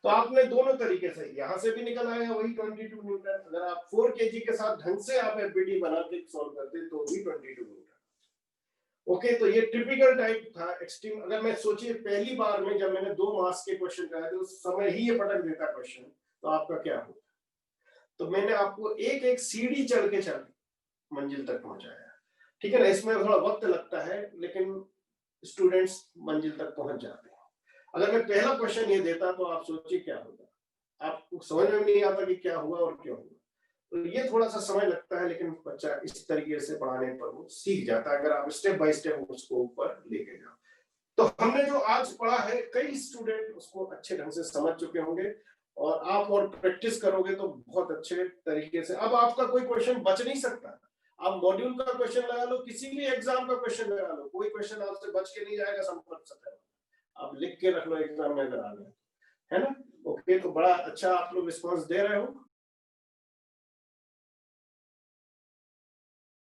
तो आपने दोनों तरीके से, यहां से भी निकल आया वही 22 न्यूटन। अगर आप 4 केजी के साथ ढंग से आप एफबीडी बना के सॉल्व करते तो भी 22 न्यूटन। ओके, तो ये टिपिकल टाइप था एक्सट्रीम। अगर मैं सोचिए पहली बार में जब मैंने 2 मार्क्स के क्वेश्चन कराए थे उस समय ही ये पटक देता क्वेश्चन, तो आपका क्या होता। तो मैंने आपको एक एक सीढ़ी चढ़ के मंजिल तक पहुंचाया। ठीक है ना। इसमें थोड़ा वक्त लगता है लेकिन स्टूडेंट्स मंजिल तक पहुंच जाते हैं। अगर मैं पहला क्वेश्चन ये देता तो आप सोचिए क्या होगा, आपको समझ में नहीं आता कि क्या हुआ और क्यों हुआ। तो ये थोड़ा सा समय लगता है, लेकिन बच्चा इस तरीके से पढ़ाने पर वो सीख जाता है, अगर आप स्टेप बाय स्टेप उसको ऊपर लेके जाओ। तो हमने जो आज पढ़ा है, कई स्टूडेंट उसको अच्छे ढंग से समझ चुके होंगे, और आप और प्रैक्टिस करोगे तो बहुत अच्छे तरीके से। अब आपका कोई क्वेश्चन बच नहीं सकता। आप मॉड्यूल का क्वेश्चन लगा लो, किसी भी एग्जाम का क्वेश्चन लगा लो, कोई क्वेश्चन आपसे बच के नहीं जाएगा। संपर्क सतह आप लिख के रख लो एग्जाम में अगर आ गए, है ना। ओके, तो बड़ा अच्छा आप लोग रिस्पॉन्स दे रहे हो।